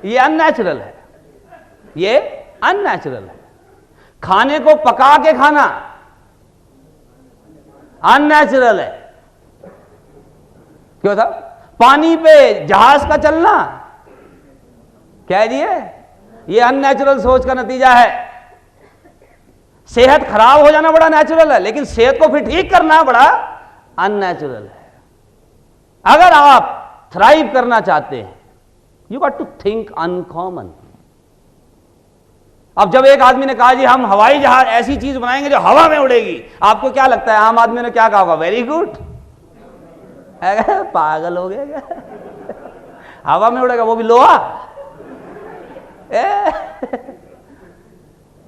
ये अननेचुरल है, ये अननेचुरल है। खाने को पका के खाना अननेचुरल है। क्यों था? पानी पे जहाज का चलना क्या है जी? ये अननेचुरल सोच का नतीजा है। सेहत खराब हो जाना बड़ा नेचुरल है, लेकिन सेहत को फिर ठीक करना बड़ा अननेचुरल है। अगर आप थ्राइव करना चाहते हैं, you got to think uncommon. अब जब एक आदमी ने कहा जी हम हवाई जहाज ऐसी चीज बनाएंगे जो हवा में उड़ेगी, आपको क्या लगता है आम आदमी ने क्या कहा होगा? Very good. पागल हो गया क्या? हवा में उड़ेगा, वो भी लोहा।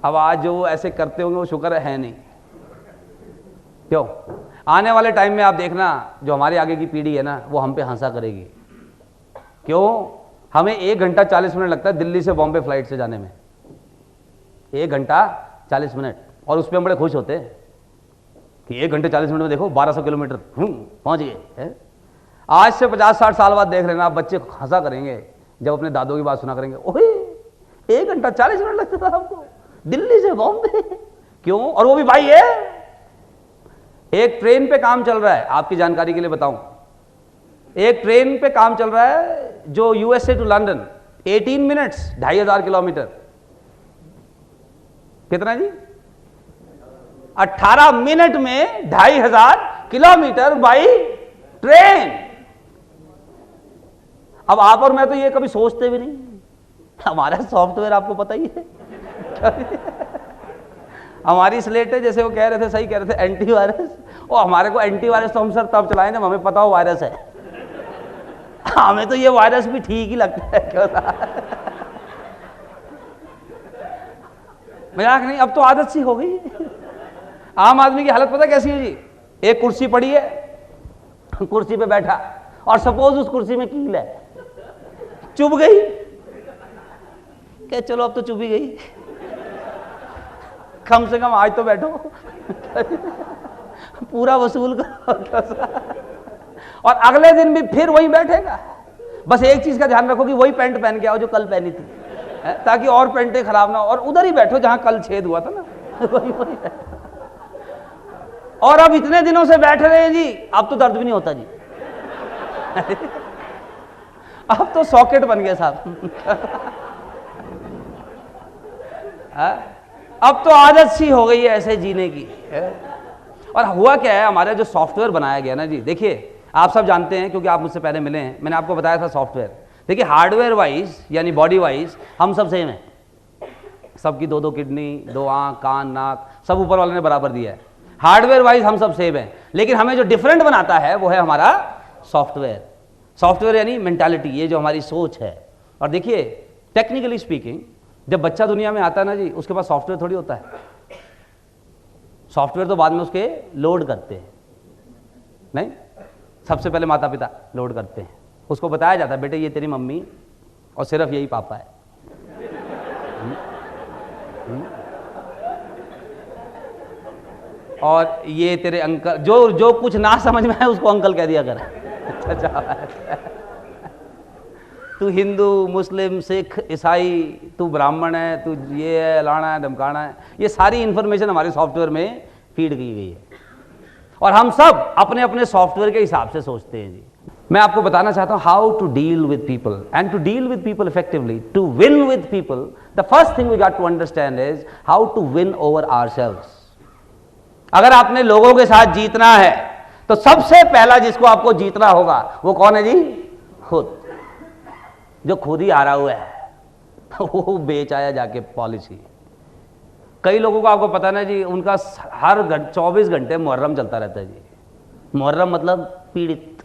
अब आज जो ऐसे करते होंगे वो शुक्र है नहीं। क्यों? आने वाले टाइम में आप देखना, जो हमारे आगे की पीढ़ी है ना, वो हम पे हंसा करेगी। क्यों? हमें 1 घंटा 40 मिनट लगता है दिल्ली से बॉम्बे फ्लाइट से जाने में। 1 घंटा 40 मिनट, और उस पर हम बड़े खुश होते हैं कि 1 घंटे 40 मिनट में देखो 1200 किलोमीटर पहुंच गए। आज से 50-60 साल बाद देख लेना, बच्चे हंसा करेंगे जब अपने दादों की बात सुना करेंगे। ओए 1 घंटा 40 मिनट लगता था हमको दिल्ली से बॉम्बे। क्यों? और वो भी भाई है, एक ट्रेन पे काम चल रहा है। आपकी जानकारी के लिए बताऊं, एक ट्रेन पे काम चल रहा है जो USA to London, 18 minutes, 2500 kilometre. कितना जी? 18 मिनट में 2500 किलोमीटर बाई ट्रेन। अब आप और मैं तो ये कभी सोचते भी नहीं। हमारा सॉफ्टवेयर आपको पता ही है। हमारी स्लेट है, जैसे वो कह रहे थे, सही कह रहे थे, एंटीवायरस। और हमारे को एंटीवायरस तो हम सर तब चलाएं जब हमें पता हो वायरस है। हमें तो ये वायरस भी ठीक ही लगता है। क्यों? मजाक नहीं, अब तो आदत सी हो गई। आम आदमी की हालत पता कैसी है जी? एक कुर्सी पड़ी है, कुर्सी पे बैठा, और सपोज उस कुर्सी में कील है, चुभ गई। क्या चलो अब तो चुभ ही गई, कम से कम आज तो बैठो। पूरा वसूल करो। और अगले दिन भी फिर वही बैठेगा। बस एक चीज का ध्यान रखो कि वही पैंट पहन के आओ जो कल पहनी थी, ताकि और पैंटें खराब ना हो, और उधर ही बैठो जहां कल छेद हुआ था ना। वही। और अब इतने दिनों से बैठ रहे हैं जी, अब तो दर्द भी नहीं होता जी। अब तो सॉकेट बन गया साहब। अब तो आदत सी हो गई है ऐसे जीने की। और हुआ क्या है, हमारा जो सॉफ्टवेयर बनाया गया ना जी, देखिए आप सब जानते हैं क्योंकि आप मुझसे पहले मिले हैं, मैंने आपको बताया था सॉफ्टवेयर। देखिए हार्डवेयर वाइज यानी बॉडी वाइज हम सब सेम है। सबकी 2-2 किडनी, 2 आंख, कान, नाक, सब ऊपर वाले ने बराबर दिया है। हार्डवेयर वाइज हम सब सेम है, लेकिन हमें जो डिफरेंट बनाता है वो है हमारा सॉफ्टवेयर। सॉफ्टवेयर यानी मेंटालिटी, ये जो हमारी सोच है। और देखिए टेक्निकली स्पीकिंग, जब बच्चा दुनिया में आता है ना जी, उसके पास सॉफ्टवेयर थोड़ी होता है। सॉफ्टवेयर तो बाद में उसके लोड करते हैं, नहीं, सबसे पहले माता पिता लोड करते हैं। उसको बताया जाता है बेटे ये तेरी मम्मी और सिर्फ यही पापा है। और ये तेरे अंकल, जो कुछ ना समझ में है उसको अंकल कह दिया कर। तू हिंदू, मुस्लिम, सिख, ईसाई, तू ब्राह्मण है, तू ये है, लाना है, धमकाना है, ये सारी इंफॉर्मेशन हमारे सॉफ्टवेयर में फीड की गई है। और हम सब अपने अपने सॉफ्टवेयर के हिसाब से सोचते हैं जी। मैं आपको बताना चाहता हूं how to deal with people, and to deal with people effectively, to win with people, the first thing we got to understand is how to win over ourselves. अगर आपने लोगों के साथ जीतना है तो सबसे पहला जिसको आपको जीतना होगा वो कौन है जी? खुद। जो खुद ही हारा हुआ है वो बेच आया जाके पॉलिसी। कई लोगों को आपको पता ना जी, उनका हर 24 घंटे मुहर्रम चलता रहता है जी। मुहर्रम मतलब पीड़ित,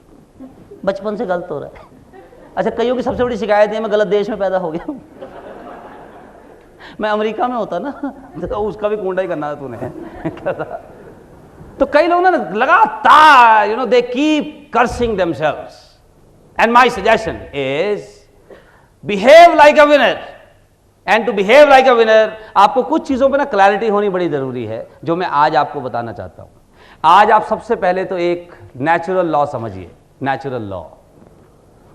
बचपन से गलत हो रहा है। अच्छा, कईयों की सबसे बड़ी शिकायत है मैं गलत देश में पैदा हो गया। मैं अमेरिका में होता ना तो उसका भी कुंडा ही करना था तूने। तो कई लोग ना लगातार they keep cursing themselves, and my suggestion is behave like a winner. And to behave like a winner आपको कुछ चीजों पे ना क्लैरिटी होनी बड़ी जरूरी है, जो मैं आज आपको बताना चाहता हूं। आज आप सबसे पहले तो एक नेचुरल लॉ समझिए। नेचुरल लॉ,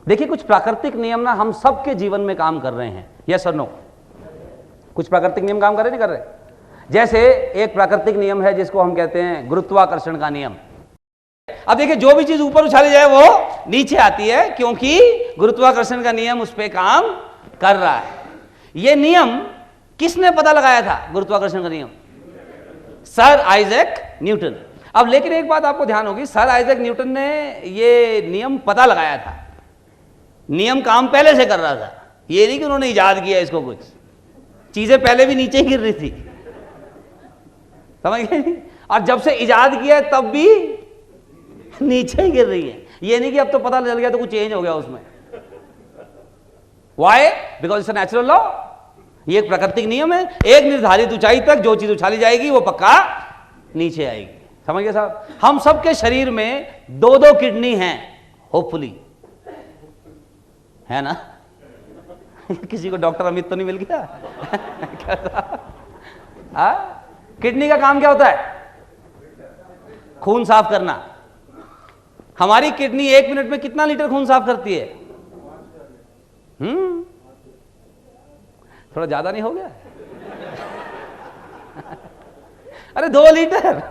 देखिए कुछ प्राकृतिक नियम ना हम सबके जीवन में काम कर रहे हैं, यस और नो? कुछ प्राकृतिक नियम काम कर रहे नहीं कर रहे? जैसे एक प्राकृतिक नियम है जिसको हम कहते हैं गुरुत्वाकर्षण का नियम। अब देखिए जो भी चीज ऊपर उछाली जाए वो नीचे आती है, क्योंकि गुरुत्वाकर्षण का नियम उस पर काम कर रहा है। यह नियम किसने पता लगाया था? गुरुत्वाकर्षण का नियम सर आइजैक न्यूटन। अब लेकिन एक बात आपको ध्यान होगी, सर आइजैक न्यूटन ने ये नियम पता लगाया था, नियम काम पहले से कर रहा था। ये नहीं कि उन्होंने इजाद किया इसको, कुछ चीजें पहले भी नीचे गिर रही थी, समझ गए? और जब से इजाद किया तब भी नीचे ही गिर रही है। ये नहीं कि अब तो पता चल गया तो कुछ चेंज हो गया उसमें। Why? Because it's a natural law. ये एक प्राकृतिक नियम है, एक निर्धारित ऊंचाई तक जो चीज उछाली जाएगी वो पक्का नीचे आएगी। समझ गए साहब? हम सबके शरीर में दो दो किडनी हैं, होपफुली, है ना? किसी को डॉक्टर अमित तो नहीं मिल गया? किडनी का काम क्या होता है? खून साफ करना। हमारी किडनी 1 मिनट में कितना लीटर खून साफ करती है? थोड़ा ज्यादा नहीं हो गया? अरे 2 लीटर,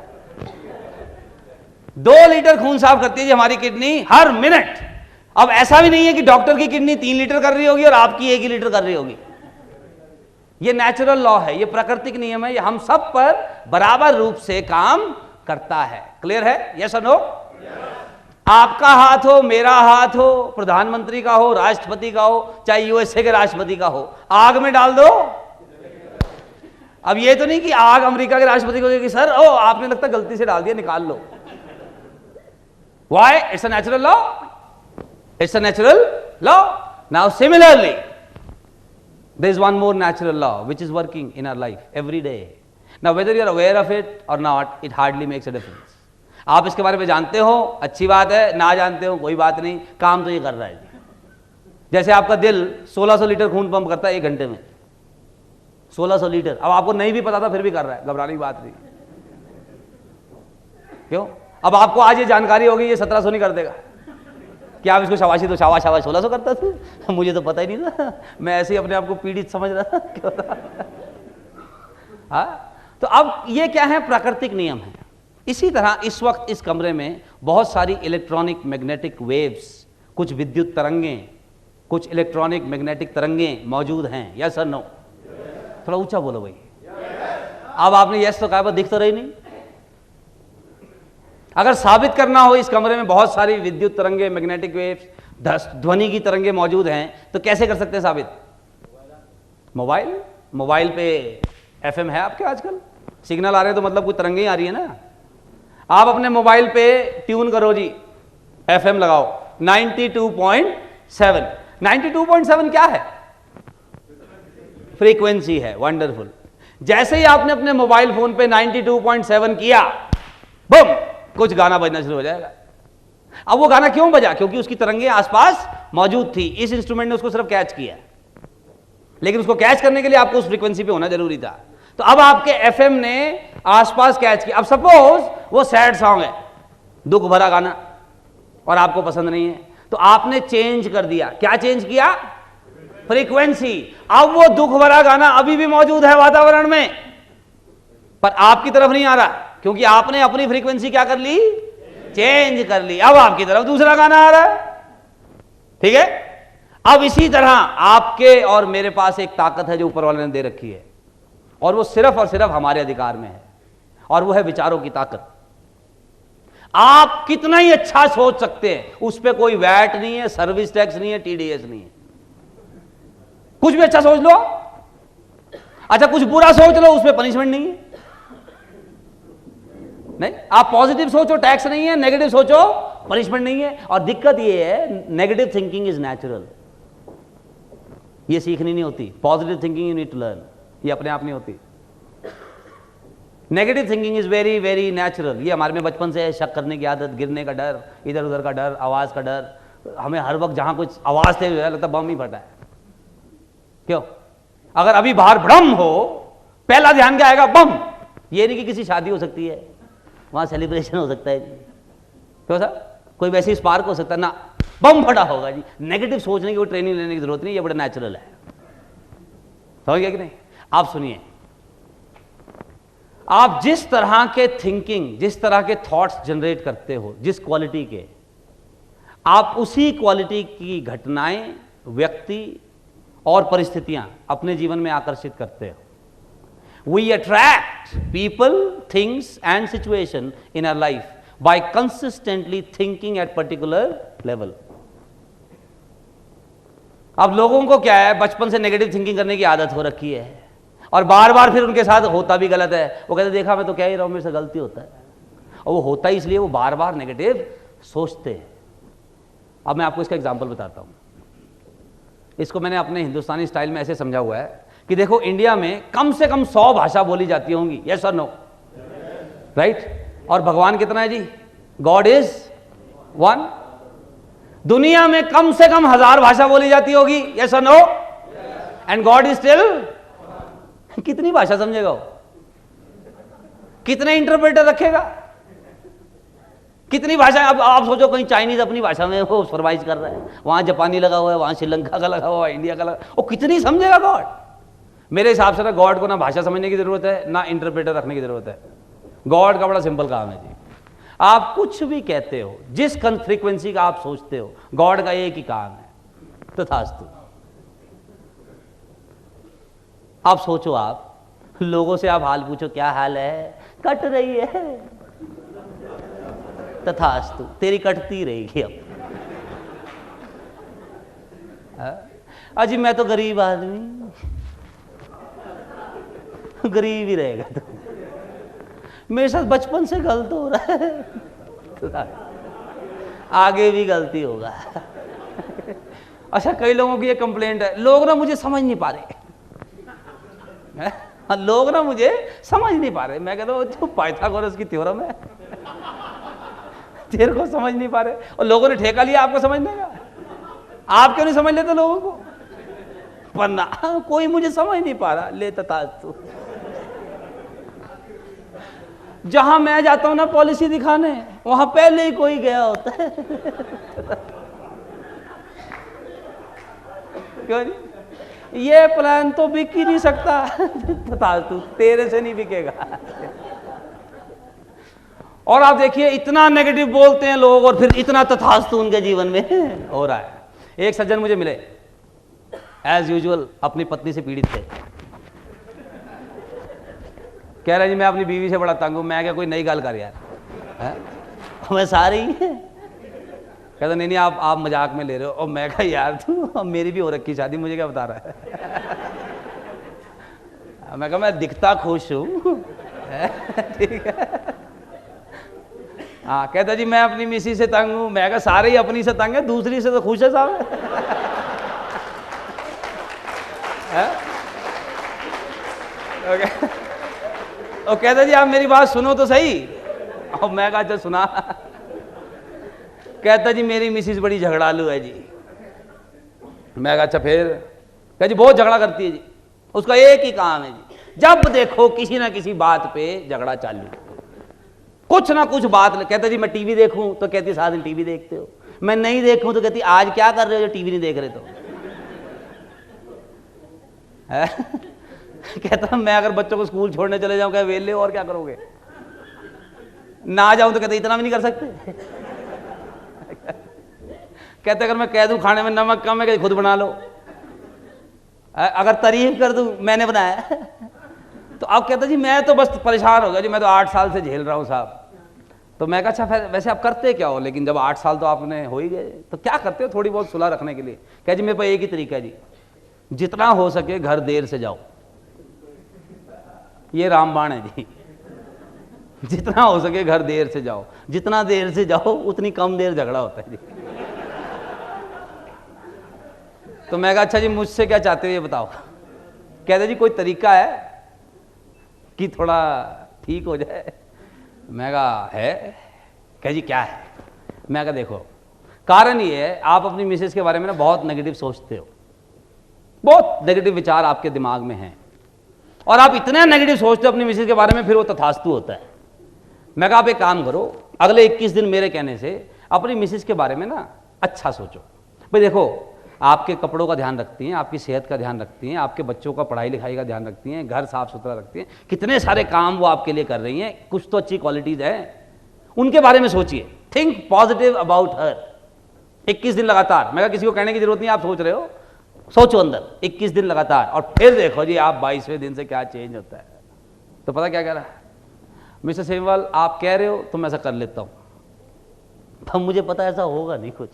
2 लीटर खून साफ करती है जी हमारी किडनी हर मिनट। अब ऐसा भी नहीं है कि डॉक्टर की किडनी 3 लीटर कर रही होगी और आपकी 1 ही लीटर कर रही होगी। ये नेचुरल लॉ है, ये प्राकृतिक नियम है, ये हम सब पर बराबर रूप से काम करता है। क्लियर है? यस और नो? आपका हाथ हो, मेरा हाथ हो, प्रधानमंत्री का हो, राष्ट्रपति का हो, चाहे यूएसए के राष्ट्रपति का हो, आग में डाल दो। अब ये तो नहीं कि आग अमेरिका के राष्ट्रपति को कि सर ओ आपने लगता गलती से डाल दिया, निकाल लो। Why? It's a natural law, it's a natural law. Now similarly there is one more natural law which is working in our life every day. Now whether you are aware of it or not, it hardly makes a difference. आप इसके बारे में जानते हो अच्छी बात है, ना जानते हो कोई बात नहीं, काम तो ये कर रहा है। जैसे आपका दिल 1600 लीटर खून पंप करता है 1 घंटे में, 1600 लीटर। अब आपको नहीं भी पता था फिर भी कर रहा है, घबराने की बात नहीं। क्यों? अब आपको आज ये जानकारी होगी, ये 1700 नहीं कर देगा कि आप इसको शाबाशी तो शाबाश शाबाश 1600 करता था, मुझे तो पता ही नहीं था, मैं ऐसे ही अपने आप को पीड़ित समझ रहा था। क्या होता? हाँ, तो अब ये क्या है? प्राकृतिक नियम है। इसी तरह इस वक्त इस कमरे में बहुत सारी इलेक्ट्रॉनिक मैग्नेटिक वेव्स, कुछ विद्युत तरंगें, कुछ इलेक्ट्रॉनिक मैग्नेटिक तरंगें मौजूद हैं। यस और नो? थोड़ा ऊंचा बोलो भाई। अब आपने यस तो कहा, दिख तो रही नहीं। अगर साबित करना हो इस कमरे में बहुत सारी विद्युत तरंगें, मैग्नेटिक वेव्स, ध्वनि की तरंगें मौजूद हैं, तो कैसे कर सकते हैं साबित? मोबाइल पे एफएम है आपके, आजकल सिग्नल आ रहे हैं तो मतलब कुछ तरंगें आ रही है ना। आप अपने मोबाइल पे ट्यून करो जी, एफएम लगाओ 92.7। 92.7 क्या है? फ्रीक्वेंसी है। वंडरफुल। जैसे ही आपने अपने मोबाइल फोन पे 92.7 किया, बम, कुछ गाना बजना शुरू हो जाएगा। अब वो गाना क्यों बजा? क्योंकि उसकी तरंगें आसपास मौजूद थी। इस इंस्ट्रूमेंट ने उसको सिर्फ कैच किया, लेकिन उसको कैच करने के लिए आपको उस फ्रीक्वेंसी पे होना जरूरी था। तो अब आपके एफएम ने आसपास कैच किया। अब सपोज वो सैड सॉन्ग है, दुख भरा गाना, और आपको पसंद नहीं है, तो आपने चेंज कर दिया। क्या चेंज किया? फ्रीक्वेंसी। अब वो दुख भरा गाना अभी भी मौजूद है वातावरण में, पर आपकी तरफ नहीं आ रहा, क्योंकि आपने अपनी फ्रीक्वेंसी क्या कर ली? चेंज कर ली। अब आपकी तरफ दूसरा गाना आ रहा है। ठीक है? अब इसी तरह आपके और मेरे पास एक ताकत है जो ऊपर वाले ने दे रखी है, और वो सिर्फ और सिर्फ हमारे अधिकार में है, और वो है विचारों की ताकत। आप कितना ही अच्छा सोच सकते हैं, उस पर कोई वैट नहीं है, सर्विस टैक्स नहीं है, टीडीएस नहीं है। कुछ भी अच्छा सोच लो, अच्छा कुछ बुरा सोच लो, उस पर पनिशमेंट नहीं है। नहीं, आप पॉजिटिव सोचो, टैक्स नहीं है, नेगेटिव सोचो, पनिशमेंट नहीं है। और दिक्कत ये है, नेगेटिव थिंकिंग इज नेचुरल, ये सीखनी नहीं होती। Positive thinking you need to learn, ये अपने आप नहीं होती। Negative thinking is very very natural. ये हमारे में बचपन से है, शक करने की आदत, गिरने का डर, इधर उधर का डर, आवाज का डर। हमें हर वक्त जहां कुछ आवाज से लगता बम ही फटा है। क्यों? अगर अभी बाहर भड़म हो, पहला ध्यान क्या आएगा? बम। ये नहीं कि किसी शादी हो सकती है, वहां सेलिब्रेशन हो सकता है। क्यों सर? कोई वैसी स्पार्क हो सकता है ना, बम फटा होगा जी। नेगेटिव सोचने की कोई ट्रेनिंग लेने की जरूरत नहीं, ये बड़ा नेचुरल है। समझ गया कि नहीं? आप सुनिए, आप जिस तरह के थिंकिंग, जिस तरह के थॉट्स जनरेट करते हो, जिस क्वालिटी के, आप उसी क्वालिटी की घटनाएं, व्यक्ति और परिस्थितियां अपने जीवन में आकर्षित करते हो। We attract people, things and situation in our life by consistently thinking at particular level. अब लोगों को क्या है, बचपन से नेगेटिव थिंकिंग करने की आदत हो रखी है, और बार बार फिर उनके साथ होता भी गलत है। वो कहते देखा मैं तो कह ही रहा हूं मेरे से गलती होता है, और वो होता ही इसलिए वो बार बार नेगेटिव सोचते हैं। अब मैं आपको इसका एग्जांपल बताता हूं। इसको मैंने अपने हिंदुस्तानी स्टाइल में ऐसे समझा हुआ है कि देखो, इंडिया में कम से कम 100 भाषा बोली जाती होंगी, यस और नो, राइट? और भगवान कितना है जी? God is one. दुनिया में कम से कम 1000 भाषा बोली जाती होगी, यस और no, and God is still. कितनी भाषा समझेगा वो? कितने इंटरप्रेटर रखेगा? कितनी भाषा? अब आप सोचो, कहीं चाइनीज अपनी भाषा में वो फरमाइश कर रहा है, वहां जापानी लगा हुआ है, वहां श्रीलंका का लगा हुआ है, इंडिया का लगा, वो कितनी समझेगा गॉड? मेरे हिसाब से ना गॉड को ना भाषा समझने की जरूरत है, ना इंटरप्रेटर रखने की जरूरत है। गॉड का बड़ा सिंपल काम है जी। आप कुछ भी कहते हो, जिस फ्रीक्वेंसी का आप सोचते हो, गॉड का एक ही काम है, तथास्तु। आप सोचो, आप लोगों से आप हाल पूछो, क्या हाल है? कट रही है, तथास्तु, तेरी कटती रहेगी। अब अजी मैं तो गरीब आदमी, गरीब ही रहेगा तो, मेरे साथ बचपन से गलत हो रहा है, आगे भी गलती होगा। अच्छा, कई लोगों की ये कंप्लेंट है, लोग ना मुझे समझ नहीं पा रहे, लोग ना मुझे समझ नहीं पा रहे। मैं कहता हूँ जो पाइथागोरस की थ्योरम है, तेरे को समझ नहीं पा रहे, और लोगों ने ठेका लिया आपको समझने का। आप क्यों नहीं समझ लेते लोगों को? वरना कोई मुझे समझ नहीं पा रहा, ले तथास्तु। जहां मैं जाता हूं ना पॉलिसी दिखाने, वहां पहले ही कोई गया होता है। क्यों नहीं? ये प्लान तो बिक ही नहीं सकता, तथास्तु, तेरे से नहीं बिकेगा। और आप देखिए, इतना नेगेटिव बोलते हैं लोग, और फिर इतना तथास्तु उनके जीवन में हो रहा है। एक सज्जन मुझे मिले, एज यूजुअल अपनी पत्नी से पीड़ित थे। कह रहे जी मैं अपनी बीवी से बड़ा तंग हूं। मैं क्या, कोई नई गाल कर यार है? मैं सारी कहता नहीं नहीं, आप मजाक में ले रहे हो। और मैं कहा यार तू, मेरी भी हो रखी शादी, मुझे क्या बता रहा है? मैं कहा मैं दिखता खुश हूं, ठीक है। हाँ, कहता जी मैं अपनी मिसी से तंग हूं। मैं कहा सारे ही अपनी से तंग है, दूसरी से तो खुश है साहब। और कहता जी आप मेरी बात सुनो तो सही। और मैं कहा अच्छा सुना। कहता जी मेरी मिसिस बड़ी झगड़ालू है जी। मैं कहा अच्छा फिर? कह जी बहुत झगड़ा करती है जी, उसका एक ही काम है जी, जब देखो किसी ना किसी बात पे झगड़ा चालू, कुछ ना कुछ बात। कहता जी मैं टीवी देखूं तो कहती सारा दिन टीवी देखते हो, मैं नहीं देखूं तो कहती आज क्या कर रहे हो जो टीवी नहीं देख रहे तो। कहता मैं अगर बच्चों को स्कूल छोड़ने चले जाऊं, क्या वेले और क्या करोगे? ना जाऊं तो कहते इतना भी नहीं कर सकते। कहते अगर मैं कह दूं खाने में नमक कम है, कहते खुद बना लो। अगर तारीफ कर दूं मैंने बनाया। तो अब कहता जी मैं तो बस परेशान हो गया जी, मैं तो 8 साल से झेल रहा हूं साहब। तो मैं कहा अच्छा फिर वैसे आप करते क्या हो? लेकिन जब 8 साल तो आपने हो ही गए, तो क्या करते हो थोड़ी बहुत सुलह रखने के लिए? कह जी मेरे पास एक ही तरीका है जी, जितना हो सके घर देर से जाओ। ये रामबाण है जी। जितना हो सके घर देर से जाओ, जितना देर से जाओ उतनी कम देर झगड़ा होता है जी। तो मैं कहा अच्छा जी मुझसे क्या चाहते हो ये बताओ। कहते जी कोई तरीका है कि थोड़ा ठीक हो जाए? मैं कहा है। कह जी क्या है? मैं कहा देखो कारण ये है, आप अपनी मिसेस के बारे में ना बहुत नेगेटिव सोचते हो, बहुत नेगेटिव विचार आपके दिमाग में हैं, और आप इतने नेगेटिव सोचते हो अपनी मिसेस के बारे में, फिर वो तथास्तु होता है। मैं कहा आप एक काम करो, अगले 21 दिन मेरे कहने से अपनी मिसेस के बारे में ना अच्छा सोचो भाई। देखो, आपके कपड़ों का ध्यान रखती हैं, आपकी सेहत का ध्यान रखती हैं, आपके बच्चों का पढ़ाई लिखाई का ध्यान रखती हैं, घर साफ सुथरा रखती हैं, कितने सारे काम वो आपके लिए कर रही हैं, कुछ तो अच्छी क्वालिटीज हैं, उनके बारे में सोचिए। Think positive about her. 21 दिन लगातार, मैं किसी को कहने की जरूरत नहीं, आप सोच रहे हो, सोचो अंदर 21 दिन लगातार, और फिर देखो जी आप 22वें दिन से क्या चेंज होता है। तो पता क्या कह रहा है, मिस्टर सेमवाल आप कह रहे हो तो मैं ऐसा कर लेता हूं, तो मुझे पता है ऐसा होगा नहीं कुछ।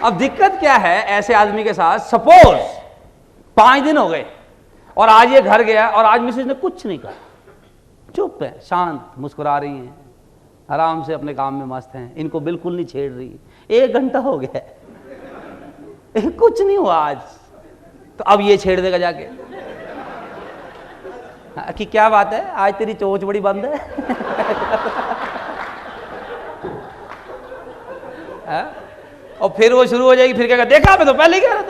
अब दिक्कत क्या है ऐसे आदमी के साथ, सपोज 5 दिन हो गए और आज ये घर गया और आज मिसेज ने कुछ नहीं कहा, चुप है, शांत, मुस्कुरा रही हैं, आराम से अपने काम में मस्त हैं, इनको बिल्कुल नहीं छेड़ रही। 1 घंटा हो गया कुछ नहीं हुआ आज, तो अब ये छेड़ देगा जाके कि क्या बात है आज तेरी चोंच बड़ी बंद है। और फिर वो शुरू हो जाएगी, फिर क्या देखा मैं तो पहले ही कह रहा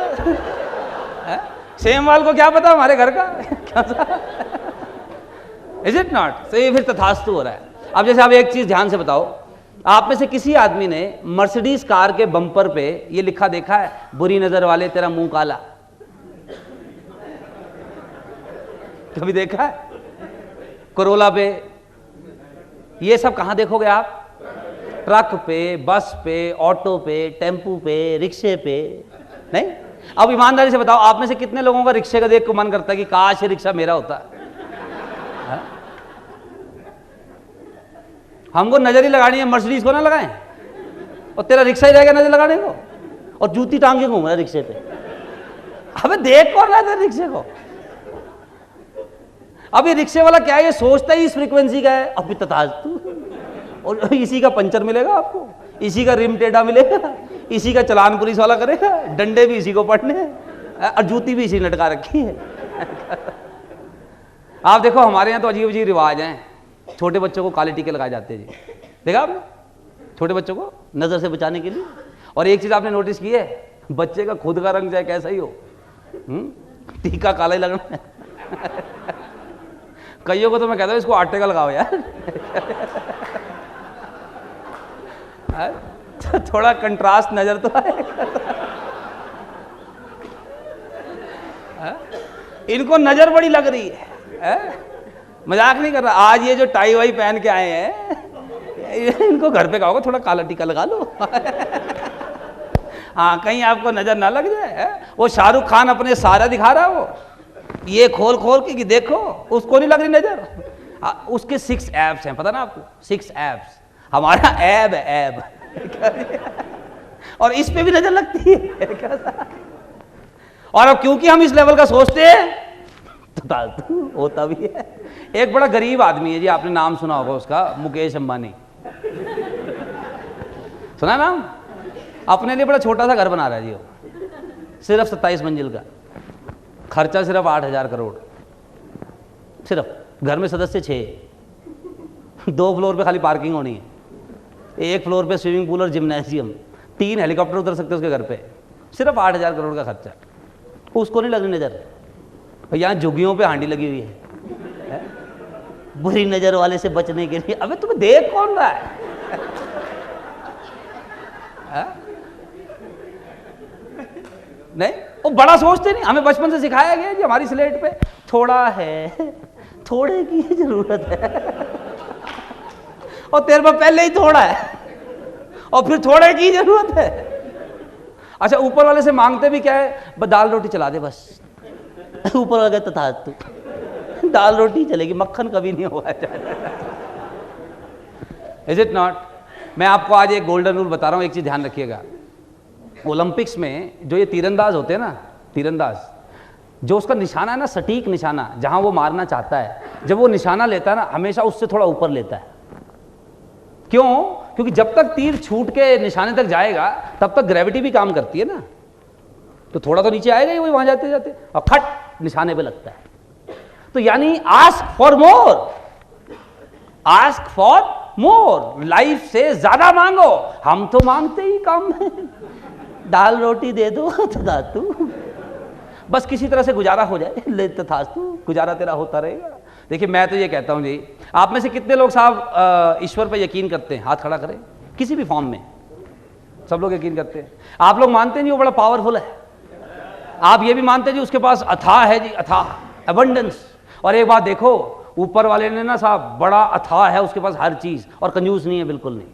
था। सेमवाल को क्या पता हमारे घर का क्या इज इट नॉट। तो ये फिर तथास्तु हो रहा है। अब जैसे आप एक चीज ध्यान से बताओ, आप में से किसी आदमी ने मर्सिडीज कार के बम्पर पे ये लिखा देखा है, बुरी नजर वाले तेरा मुंह काला? कभी देखा है? कोरोला पे ये सब कहां देखोगे आप? ट्रक पे, बस पे, ऑटो पे, टेम्पू पे, रिक्शे पे, नहीं? अब ईमानदारी से बताओ, आप में से कितने लोगों का रिक्शे का देख को मन करता है कि काश ये रिक्शा मेरा होता है? हमको नजर ही लगानी है, मर्सिडीज को ना लगाएं, और तेरा रिक्शा ही रहेगा नजर लगाने को, और जूती टांग के घूम रहा है रिक्शे पे। अबे देख कौन रहा है रिक्शे को? अब ये रिक्शे वाला क्या है, ये सोचता ही इस फ्रीक्वेंसी का है, अभी तथास्तु, और इसी का पंचर मिलेगा आपको, इसी का रिम टेढ़ा मिलेगा, इसी का चलान पुलिस वाला करेगा, डंडे भी इसी को पड़ने हैं, और जूती भी इसी ने लटका रखी है। आप देखो हमारे यहाँ तो अजीब अजीब रिवाज हैं, छोटे बच्चों को काले टीके लगाए जाते हैं जी, देखा आपने? छोटे बच्चों को नजर से बचाने के लिए। और एक चीज आपने नोटिस की है, बच्चे का खुद का रंग चाहे कैसा ही हो, टीका काला ही लगना है। कईयों को तो मैं कहता हूं इसको आटे का लगाओ यार। थोड़ा कंट्रास्ट नजर तो आए। इनको नजर बड़ी लग रही है, मजाक नहीं कर रहा। आज ये जो टाई वाई पहन के आए हैं, इनको घर पे कहोगे थोड़ा काला टीका लगा लो। हाँ, कहीं आपको नजर ना लग जाए। वो शाहरुख खान अपने सारा दिखा रहा है, वो ये खोल खोल के कि देखो, उसको नहीं लग रही नजर। उसके 6 एब्स हैं, पता ना आपको? 6 एब्स, हमारा एब है एब। और इस पे भी नजर लगती है। और अब क्योंकि हम इस लेवल का सोचते हैं तो होता भी है। एक बड़ा गरीब आदमी है जी, आपने नाम सुना होगा उसका, मुकेश अंबानी, सुना नाम? अपने लिए बड़ा छोटा सा घर बना रहा है जी, वो सिर्फ 27 मंजिल का, खर्चा सिर्फ 8,000 करोड़। सिर्फ घर में सदस्य 6, 2 फ्लोर पे खाली पार्किंग होनी है, 1 फ्लोर पे स्विमिंग पूल और जिम्नेशियम, 3 हेलीकॉप्टर उतर सकते उसके घर पे, सिर्फ 8,000 करोड़ का खर्चा। उसको नहीं लग रही नजर। यहाँ झुग्गियों पे हांडी लगी हुई है, बुरी नजर वाले से बचने के लिए। अबे तुम्हें देख कौन रहा है? नहीं, वो बड़ा सोचते नहीं। हमें बचपन से सिखाया गया जी, हमारी स्लेट पे थोड़ा है, थोड़े की जरूरत है, और तेरे पे पहले ही थोड़ा है और फिर थोड़े की जरूरत है। अच्छा, ऊपर वाले से मांगते भी क्या है? बस दाल रोटी चला दे बस। ऊपर वाले तथा तू दाल रोटी चलेगी, मक्खन कभी नहीं हुआ। Is it not? मैं आपको आज एक गोल्डन रूल बता रहा हूं, एक चीज ध्यान रखिएगा। ओलंपिक्स में जो ये तीरंदाज होते हैं ना, तीरंदाज, जो उसका निशाना है ना, सटीक निशाना, जहां वो मारना चाहता है, जब वो निशाना लेता है ना, हमेशा उससे थोड़ा ऊपर लेता है। क्यों? क्योंकि जब तक तीर छूट के निशाने तक जाएगा तब तक ग्रेविटी भी काम करती है ना, तो थोड़ा तो नीचे आएगा ही वही, वहां जाते जाते, और खट निशाने पे लगता है। तो यानी ask for more, ask for more, life से ज्यादा मांगो। हम तो मांगते ही कम है, दाल रोटी दे दो तथास्तु, बस किसी तरह से गुजारा हो जाए, ले तथास्तु, गुजारा तेरा होता रहेगा। देखिए मैं तो ये कहता हूँ जी, आप में से कितने लोग साहब ईश्वर पर यकीन करते हैं? हाथ खड़ा करें। किसी भी फॉर्म में सब लोग यकीन करते हैं। आप लोग मानते हैं जी वो बड़ा पावरफुल है? आप ये भी मानते हैं जी उसके पास अथाह है जी, अथाह अबंडेंस। और एक बात देखो, ऊपर वाले ने ना साहब बड़ा अथाह है उसके पास हर चीज, और कंजूस नहीं है, बिल्कुल नहीं।